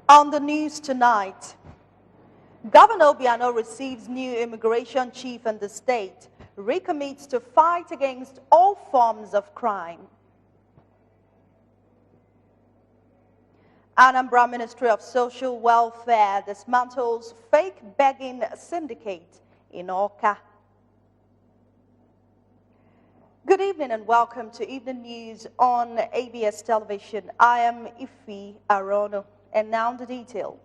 On the news tonight, Governor Obiano receives new immigration chief in the state, recommits to fight against all forms of crime. Anambra Ministry of Social Welfare dismantles fake begging syndicate in Awka. Good evening and welcome to Evening News on ABS Television. I am Ifi Arono, and now the detail.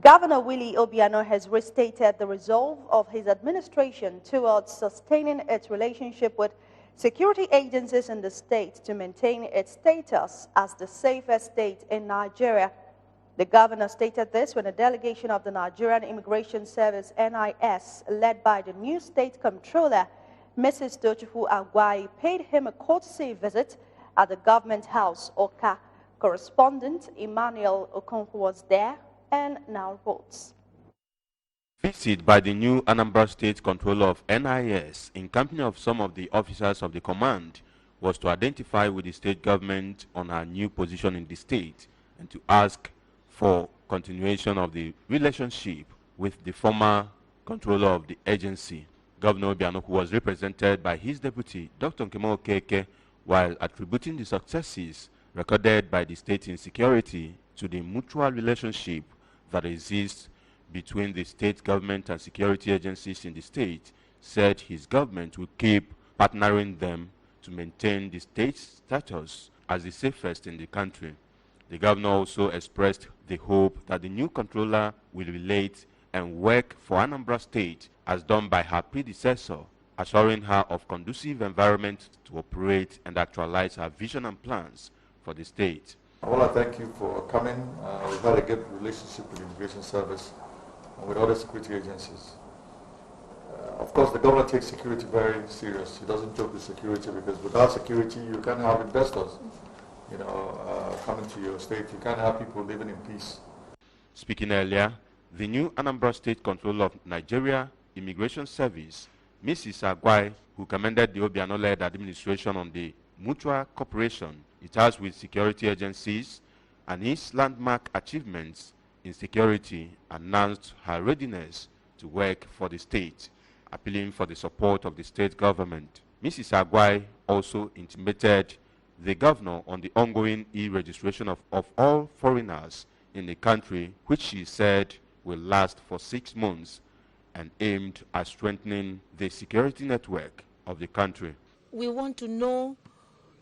Governor Willie Obiano has restated the resolve of his administration towards sustaining its relationship with security agencies in the state to maintain its status as the safest state in Nigeria. The governor stated this when a delegation of the Nigerian Immigration Service (NIS), led by the new state comptroller, Mrs. Tochukwu Agwai, paid him a courtesy visit at the government house. Oka correspondent Emmanuel Okonkwo was there and now reports. Visit by the new Anambra State Controller of NIS in company of some of the officers of the command was to identify with the state government on her new position in the state and to ask for continuation of the relationship with the former controller of the agency. Governor Obiano, who was represented by his deputy, Dr. Nkemo Okeke, while attributing the successes recorded by the state in security to the mutual relationship that exists between the state government and security agencies in the state, said his government will keep partnering them to maintain the state's status as the safest in the country. The governor also expressed the hope that the new controller will relate and work for Anambra State as done by her predecessor, assuring her of conducive environment to operate and actualize her vision and plans for the state. I want to thank you for coming. We've had a good relationship with the Immigration Service and with other security agencies. Of course, the governor takes security very serious. He doesn't joke with security because without security, you can't have investors, coming to your state. You can't have people living in peace. Speaking earlier, the new Anambra State Controller of Nigeria Immigration Service, Mrs. Agwai, who commended the Obiano-led administration on the mutual cooperation it has with security agencies and its landmark achievements in security, announced her readiness to work for the state, appealing for the support of the state government. Mrs. Agwai also intimated the governor on the ongoing e-registration of all foreigners in the country, which she said will last for 6 months and aimed at strengthening the security network of the country. We want to know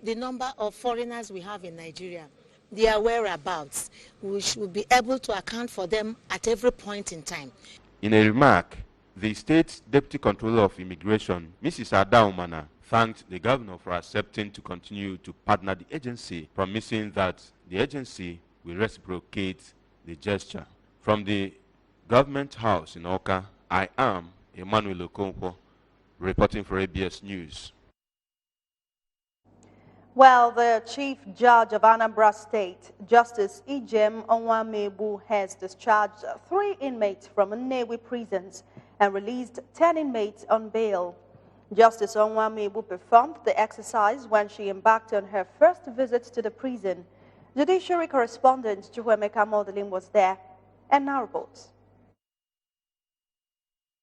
the number of foreigners we have in Nigeria, their whereabouts. We should be able to account for them at every point in time. In a remark, the state deputy controller of immigration, Mrs. Ada Umana, thanked the governor for accepting to continue to partner the agency, promising that the agency will reciprocate the gesture. From the government house in Awka, I am Emmanuel Okonkwo, reporting for ABS News. Well, the Chief Judge of Anambra State, Justice Ijem Onwamebu, has discharged 3 inmates from Nnewi prisons and released 10 inmates on bail. Justice Onwamebu performed the exercise when she embarked on her first visit to the prison. Judiciary correspondent Chukwemeka Modeling was there and now reports.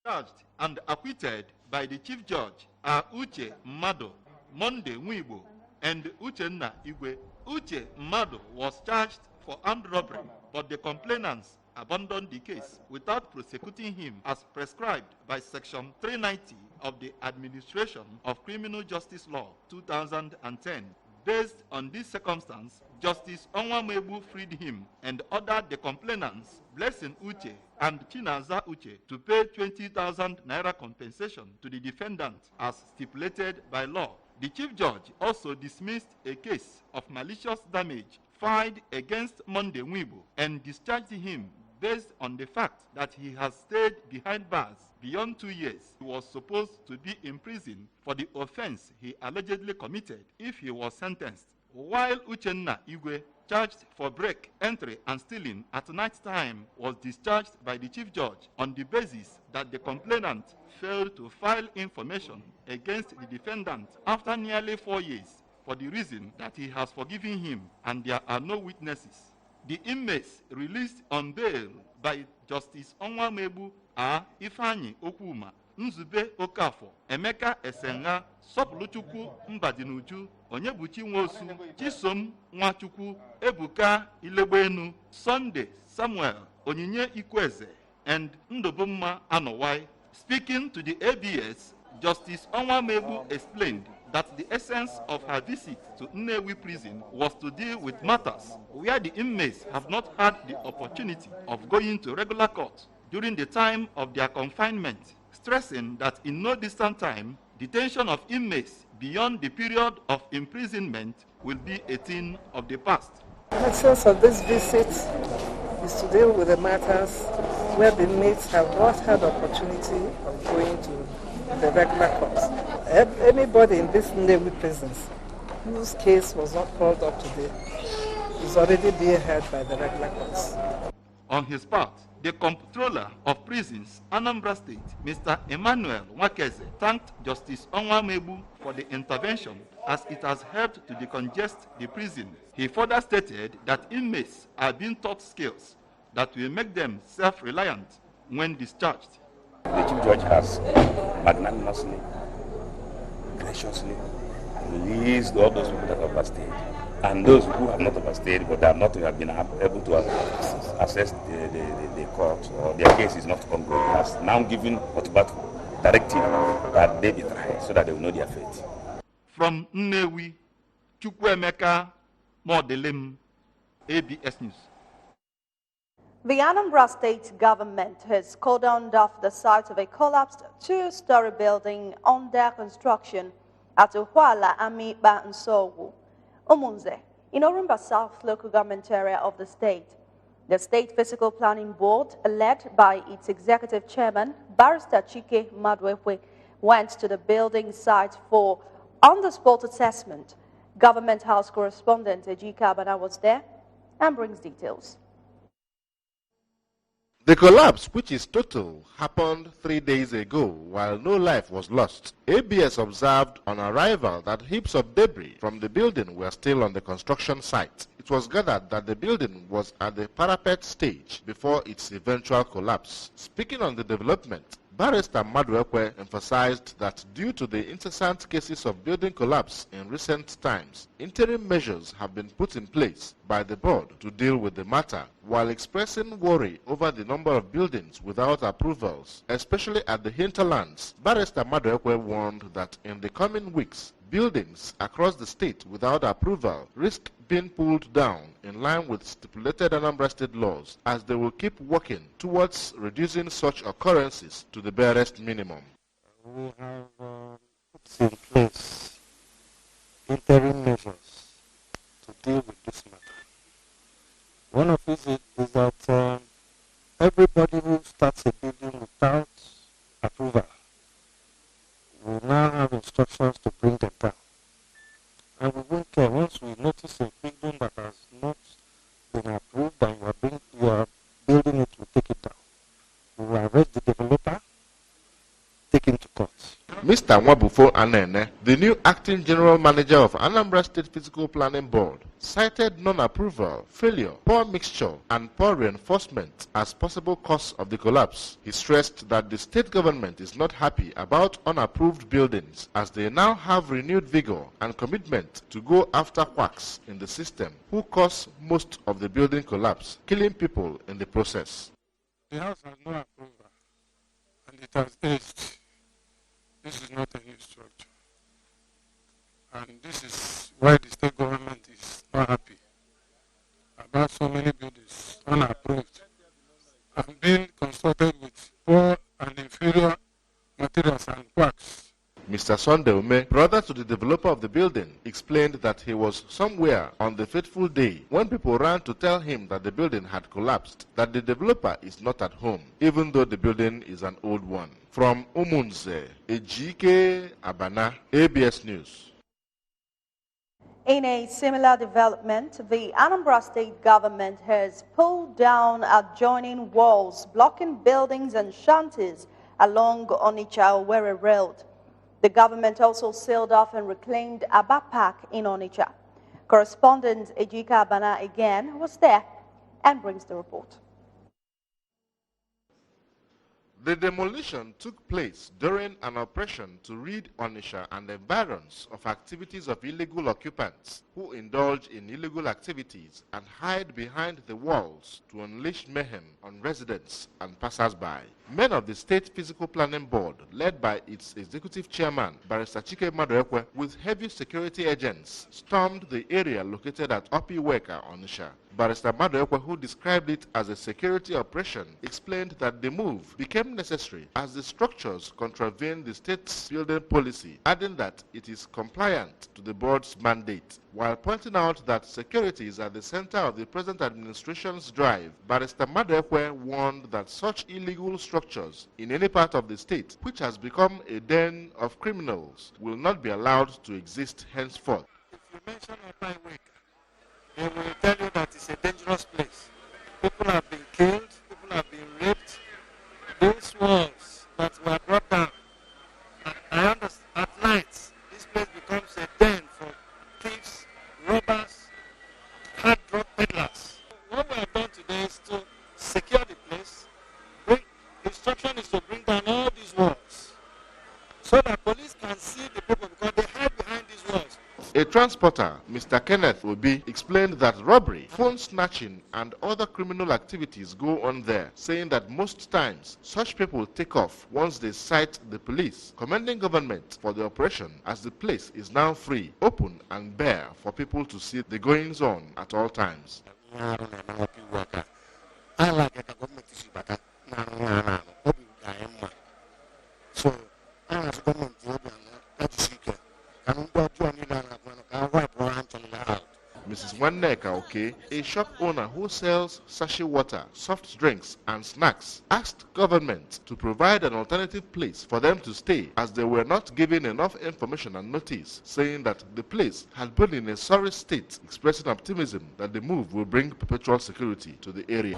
Charged and acquitted by the Chief Judge are Uche Mmado, Monday Nwibo, and Uchenna Igwe. Uche Mmado was charged for armed robbery, but the complainants abandoned the case without prosecuting him as prescribed by Section 390 of the Administration of Criminal Justice Law 2010. Based on this circumstance, Justice Onwamebu freed him and ordered the complainants, Blessing Uche and Chinaza Uche, to pay 20,000 naira compensation to the defendant as stipulated by law. The Chief Judge also dismissed a case of malicious damage filed against Monday Nwibo and discharged him based on the fact that he has stayed behind bars beyond 2 years. He was supposed to be in prison for the offense he allegedly committed if he was sentenced, while Uchenna Igwe, charged for break, entry, and stealing at night time, was discharged by the Chief Judge on the basis that the complainant failed to file information against the defendant after nearly 4 years, for the reason that he has forgiven him and there are no witnesses. The inmates released on bail by Justice Onwamebu are Ifeanyi Okwuma, Nzube Okafor, Emeka Esenga, Sopuluchukwu Mbadinuju, Onyebuchi Nwosu, Chisom Nwachukwu, Ebuka Ilegbenu, Sunday Samuel Onyinye Ikweze, and Ndobumma Anowai. Speaking to the ABS, Justice Onwamebu explained that the essence of her visit to Nnewi prison was to deal with matters where the inmates have not had the opportunity of going to regular court during the time of their confinement, stressing that in no distant time, detention of inmates beyond the period of imprisonment will be a thing of the past. The essence of this visit is to deal with the matters where the inmates have not had opportunity of going to the regular courts. Anybody in this Navy prisons whose case was not called up today is already being heard by the regular courts. On his part, the Comptroller of Prisons, Anambra State, Mr. Emmanuel Wakeze, thanked Justice Onwamebu for the intervention as it has helped to decongest the prison. He further stated that inmates are being taught skills that will make them self-reliant when discharged. The Chief Judge has magnanimously, graciously released all those people that have overstayed, and those who have not overstayed but have not been able to access the court or their case is not ongoing, has now given automatic directive that they be tried so that they will know their fate. From Nnewi, Chukwuemeka Modelim, ABS News. The Anambra State government has cordoned off the site of a collapsed two-story building under construction at Uhuala, Amikpa, and Sogu, Umunze, in Orumba South local government area of the state. The State Physical Planning Board, led by its executive chairman, Barrister Chike Madwewe, went to the building site for on-the-spot assessment. Government House correspondent Ejika Abana was there and brings details. The collapse, which is total, happened 3 days ago while no life was lost. ABS observed on arrival that heaps of debris from the building were still on the construction site. It was gathered that the building was at the parapet stage before its eventual collapse. Speaking on the development, Barrister Madwekwe emphasized that due to the incessant cases of building collapse in recent times, interim measures have been put in place by the board to deal with the matter, while expressing worry over the number of buildings without approvals, especially at the hinterlands. Barrister Madwekwe warned that in the coming weeks, buildings across the state without approval risk being pulled down in line with stipulated Anambra State laws, as they will keep working towards reducing such occurrences to the barest minimum. We have put in place interim measures to deal with this matter. One of it is that everybody who starts a building without approval will now have instructions to bring them down. And we won't care once we notice a building that has not been approved and you are building it, we take it down. We will arrest the developer, take him to court. Mr. Nwabufo Anene, the new acting general manager of Anambra State Physical Planning Board, cited non-approval, failure, poor mixture, and poor reinforcement as possible cause of the collapse. He stressed that the state government is not happy about unapproved buildings, as they now have renewed vigor and commitment to go after quacks in the system who cause most of the building collapse, killing people in the process. The house has no approval, and it has aged. This is not a new structure. And this is why the state government is not happy about so many buildings unapproved and being constructed with poor and inferior materials and quacks. Mr. Sunday Ume, brother to the developer of the building, explained that he was somewhere on the fateful day when people ran to tell him that the building had collapsed, that the developer is not at home, even though the building is an old one. From Umunze, Ejike Abana, ABS News. In a similar development, the Anambra State government has pulled down adjoining walls blocking buildings and shanties along Onitsha-Owerri Road. The government also sealed off and reclaimed Aba Park in Onitsha. Correspondent Ejika Abana again was there and brings the report. The demolition took place during an operation to rid Onitsha and environs of activities of illegal occupants who indulge in illegal activities and hide behind the walls to unleash mayhem on residents and passers-by. Men of the State Physical Planning Board, led by its executive chairman, Barrister Chike Maduekwe, with heavy security agents, stormed the area located at Opiweka, Onitsha. Barrister Maduekwe, who described it as a security operation, explained that the move became necessary as the structures contravened the state's building policy, adding that it is compliant to the board's mandate. While pointing out that security is at the center of the present administration's drive, Barrister Maduekwe warned that such illegal structures in any part of the state, which has become a den of criminals, will not be allowed to exist henceforth. If you mention Opiweka, they will tell you that it's a dangerous place. People have been killed, people have been raped. Those walls that were brought down, I understand, at night, this place becomes a den for thieves, robbers, hard drug peddlers. What we have done today is to secure the place. The instruction is to bring down all these walls so that police can see the people because they hide behind these walls. A transporter, Mr. Kenneth Obi, explained that robbery, phone snatching, and other criminal activities go on there, saying that most times such people take off once they sight the police, commending government for the operation as the place is now free, open, and bare for people to see the goings on at all times. So, Mrs. Wanneka Oke, a shop owner who sells sachet water, soft drinks, and snacks, asked government to provide an alternative place for them to stay as they were not given enough information and notice, saying that the place had been in a sorry state, expressing optimism that the move will bring perpetual security to the area.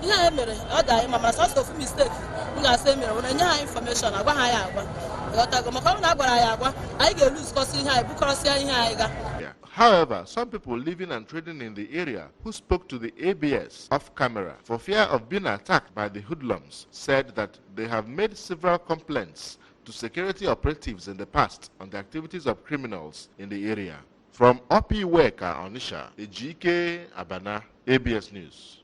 However, some people living and trading in the area who spoke to the ABS off camera for fear of being attacked by the hoodlums said that they have made several complaints to security operatives in the past on the activities of criminals in the area. From Opiweka, Onitsha, Ejike Abana, ABS News.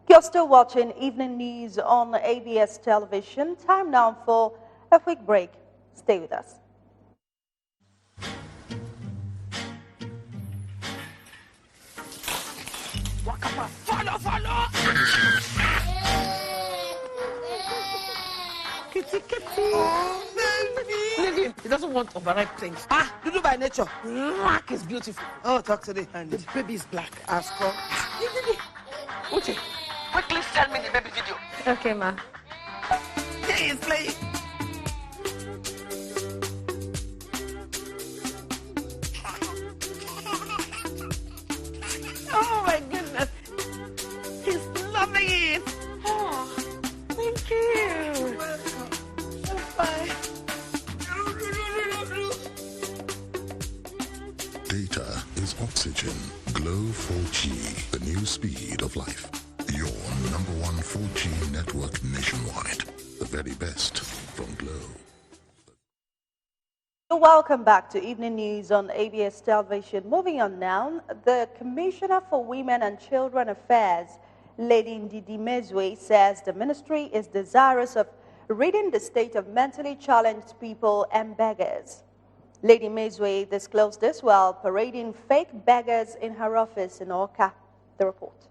You're still watching Evening News on ABS Television. Time now for a quick break. Stay with us. Follow! Kitty. Baby. He doesn't want overripe things. Dudu by nature. Black is beautiful. Oh, talk to the hand. The baby is black. Ask her. Uche, quickly send me the baby video. Okay, ma. Yeah, he's playing. Oh my goodness. He's loving it. Oh, thank you. You're welcome. Bye. Data is oxygen. Glow 4G, the new speed of life. Your #1 4G network nationwide. The very best from Glow. Welcome back to Evening News on ABS Television. Moving on now, the Commissioner for Women and Children Affairs, Lady Ndidi Mezwe, says the ministry is desirous of ridding the state of mentally challenged people and beggars. Lady Mezwe disclosed this while parading fake beggars in her office in Oka. The report.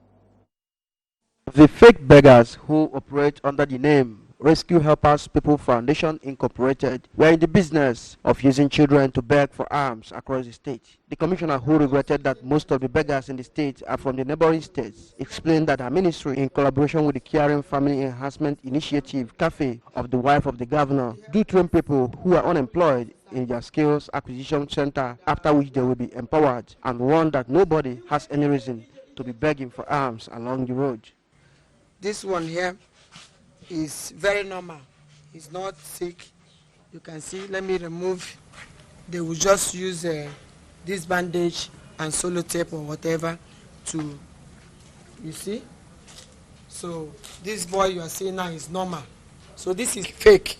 The fake beggars who operate under the name Rescue Helpers People Foundation Incorporated were in the business of using children to beg for alms across the state. The commissioner, who regretted that most of the beggars in the state are from the neighboring states, explained that her ministry, in collaboration with the Caring Family Enhancement Initiative Cafe of the wife of the governor, do train people who are unemployed in their skills acquisition center, after which they will be empowered, and warned that nobody has any reason to be begging for alms along the road. This one here is very normal. He's not sick. You can see, let me remove. They will just use this bandage and solo tape or whatever to You see? So this boy you are seeing now is normal. So this is fake.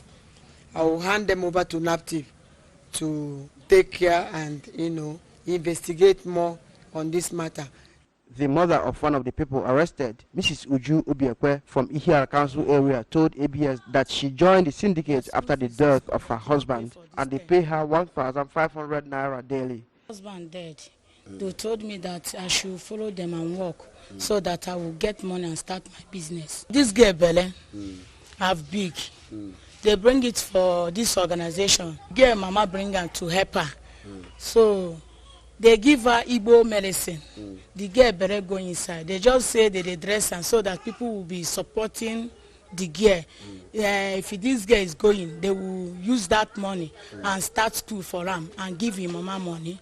I will hand them over to NAPTIV to take care and, investigate more on this matter. The mother of one of the people arrested, Mrs. Uju Obiekwe from Ihia Council area, told ABS that she joined the syndicate after the death of her husband and they pay her 1,500 naira daily. Husband dead. They told me that I should follow them and work so that I will get money and start my business. This girl, Belen, have big. They bring it for this organization. Girl, mama bring her to help her. So they give her Igbo medicine. The girl better go inside. They just say that they dress her so that people will be supporting the girl. If this girl is going, they will use that money and start school for him and give him mama money.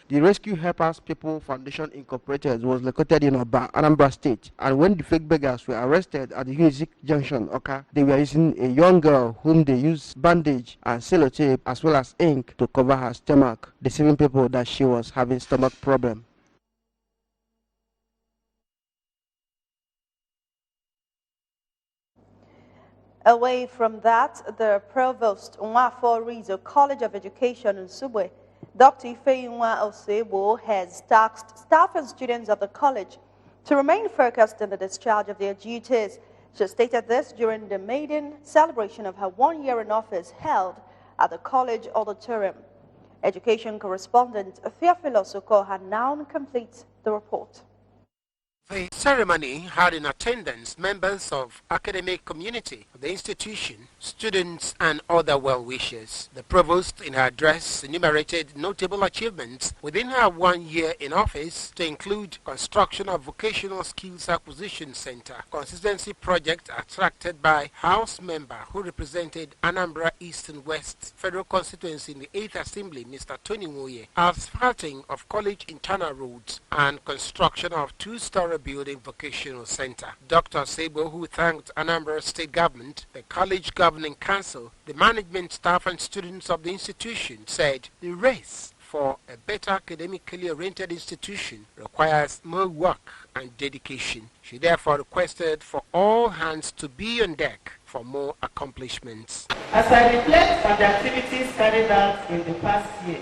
The Rescue Helpers People Foundation Incorporated was located in Oba, Anambra State, and when the fake beggars were arrested at the Unizik Junction, Oka, they were using a young girl whom they used bandage and sellotape as well as ink to cover her stomach, deceiving people that she was having stomach problem. Away from that, the Provost Nwafo Rizo College of Education in Subwe, Dr. Ifeyinwa Osebo, has tasked staff and students of the college to remain focused in the discharge of their duties. She stated this during the maiden celebration of her 1 year in office held at the college auditorium. Education correspondent Theophilus Okoha now completes the report. The ceremony had in attendance members of academic community of the institution, students and other well-wishers. The provost in her address enumerated notable achievements within her 1 year in office to include construction of vocational skills acquisition center, consistency project attracted by House member who represented Anambra East and West Federal Constituency in the 8th Assembly, Mr. Tony Moye, asphalting of college internal roads and construction of two-story building vocational center. Dr. Sebo, who thanked Anambra State Government, the College Governing Council, the management staff and students of the institution, said the race for a better academically oriented institution requires more work and dedication. She therefore requested for all hands to be on deck for more accomplishments. As I reflect on the activities carried out in the past year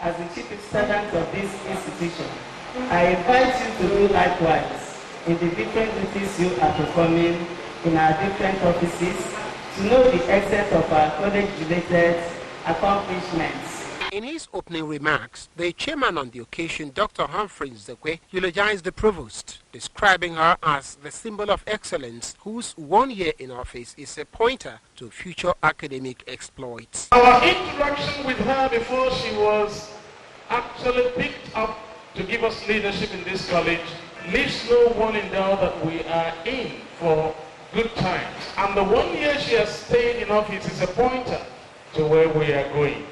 as the chief servant of this institution, I invite you to do likewise in the different duties you are performing in our different offices to know the extent of our college-related accomplishments. In his opening remarks, the chairman on the occasion, Dr. Humphrey Nzekwe, eulogized the provost, describing her as the symbol of excellence whose 1 year in office is a pointer to future academic exploits. Our interaction with her before she was actually picked up to give us leadership in this college leaves no one in doubt that we are in for good times. And the 1 year she has stayed in office is a pointer to where we are going.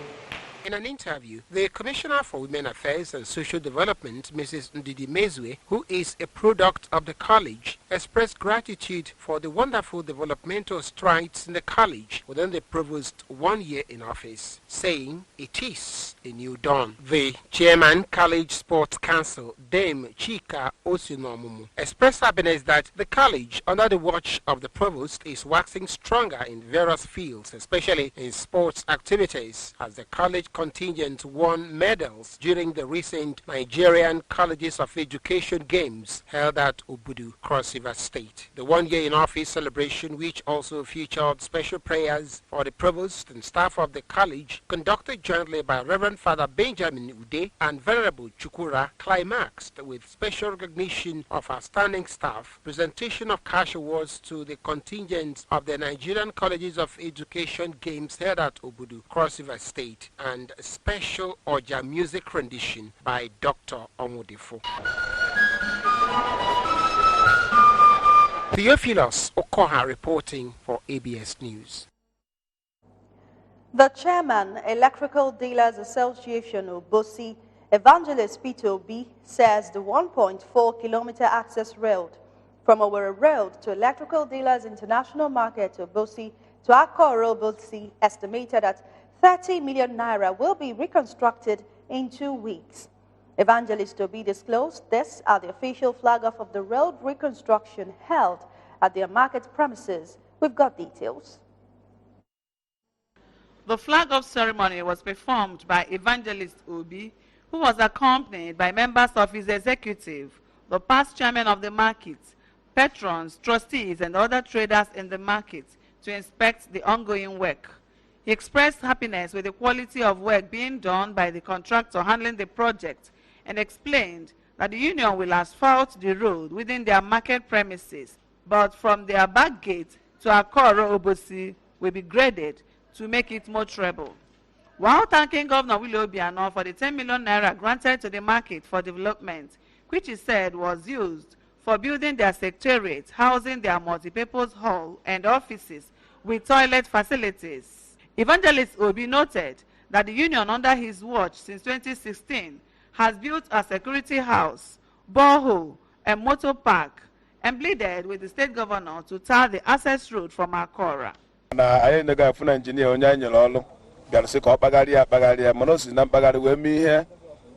In an interview, the Commissioner for Women Affairs and Social Development, Mrs. Ndidi Mezue, who is a product of the college, expressed gratitude for the wonderful developmental strides in the college within the provost's 1 year in office, saying it is a new dawn. The chairman, College Sports Council, Dame Chika Osinomumu, expressed happiness that the college, under the watch of the provost, is waxing stronger in various fields, especially in sports activities, as the college contingent won medals during the recent Nigerian Colleges of Education Games held at Obudu, Cross River State. The 1 year in office celebration, which also featured special prayers for the provost and staff of the college, conducted jointly by Reverend Father Benjamin Ude and Venerable Chukura, climaxed with special recognition of outstanding staff, presentation of cash awards to the contingents of the Nigerian Colleges of Education Games held at Obudu, Cross River State, and a special Oja music rendition by Dr. Omodifo. Theophilus Okoha reporting for ABS News. The chairman, Electrical Dealers Association Obosi, Evangelist Peter Obi, says the 1.4-kilometer access road from Owerri Road to Electrical Dealers International Market Obosi to Akko Obosi, estimated at 30 million naira, will be reconstructed in 2 weeks. Evangelist Obi disclosed this at the official flag-off of the road reconstruction held at their market premises. We've got details. The flag-off ceremony was performed by Evangelist Obi, who was accompanied by members of his executive, the past chairman of the market, patrons, trustees, and other traders in the market to inspect the ongoing work. He expressed happiness with the quality of work being done by the contractor handling the project and explained that the union will asphalt the road within their market premises, but from their back gate to Akoro Obosi will be graded to make it more treble. While thanking Governor Willie Obiano for the 10 million naira granted to the market for development, which he said was used for building their secretariat, housing their multipurpose hall and offices with toilet facilities. Evangelist Obi noted that the union under his watch since 2016 has built a security house, borehole, and motor park, and pleaded with the state governor to tar the access road from Akora. I ain't a phone engineer on Yanolo, Garcico Bagaria, Bagaria, Monosi, Nambagari, where me here,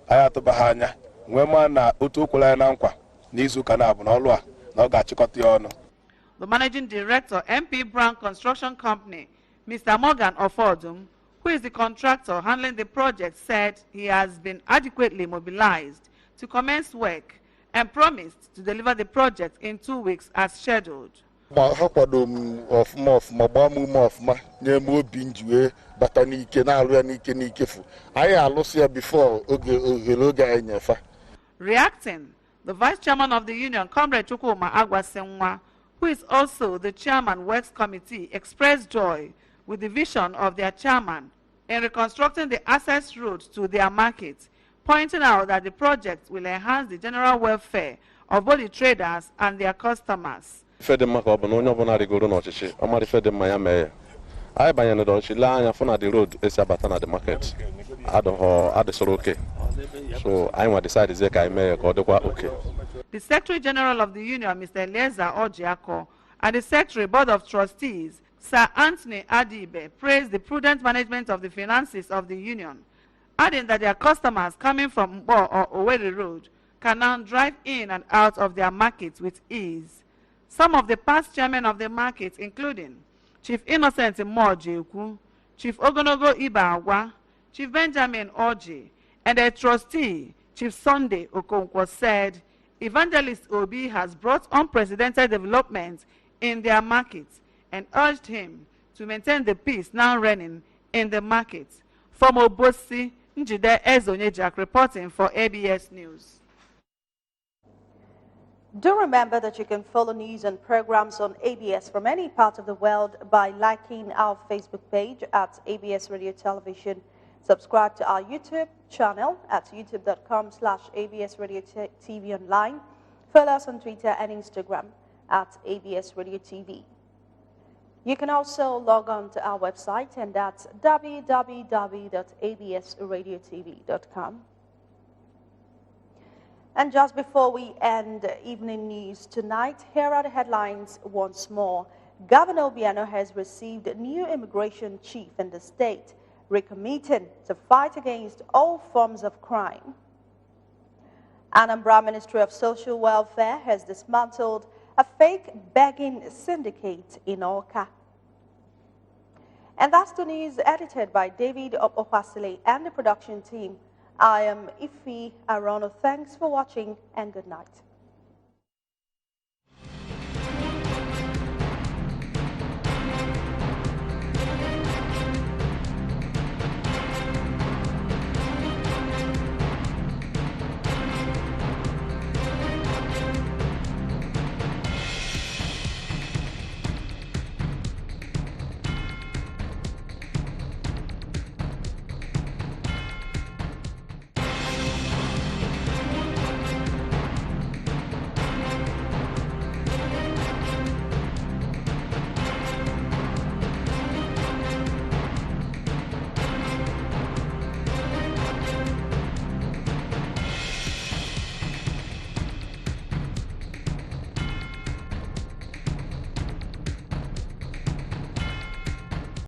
I have to Bahana, Wemana, Utukula and Anqua, Nizu Kanab, Nolwa, no Gachikotiono. The managing director, MP Brown Construction Company, Mr. Morgan Ofordum, who is the contractor handling the project, said he has been adequately mobilized to commence work and promised to deliver the project in 2 weeks as scheduled. I before. Reacting, the vice chairman of the union, Comrade Chukwuma Agwasenwa, who is also the chairman Works Committee, expressed joy with the vision of their chairman in reconstructing the access route to their market, pointing out that the project will enhance the general welfare of both the traders and their customers. I banyere don shila anya funa the road esi abata na the market okay, so I want decide say ka ime ka odekwa okay. The Secretary General of the Union, Mr. Eliezer Ojiako, and the Secretary Board of Trustees, Sir Anthony Adibe, praised the prudent management of the finances of the union, adding that their customers coming from Mbo or Owerri Road can now drive in and out of their markets with ease. Some of the past chairmen of the market, including Chief Innocent Mojeku, Chief Ogonogo Ibawa, Chief Benjamin Oji, and a trustee, Chief Sunday Okonkwo, said Evangelist Obi has brought unprecedented development in their markets and urged him to maintain the peace now reigning in the markets. From Obosi, Njide Ezonyejak reporting for ABS News. Do remember that you can follow news and programs on ABS from any part of the world by liking our Facebook page at ABS Radio Television. Subscribe to our YouTube channel at youtube.com/ABS Radio TV Online. Follow us on Twitter and Instagram at ABS Radio TV. You can also log on to our website, and that's www.absradiotv.com. And just before we end evening news tonight, here are the headlines once more. Governor Obiano has received a new immigration chief in the state, recommitting to fight against all forms of crime. Anambra Ministry of Social Welfare has dismantled a fake begging syndicate in Oka. And that's the news edited by David Opasile and the production team. I am Ifi Arono. Thanks for watching and good night.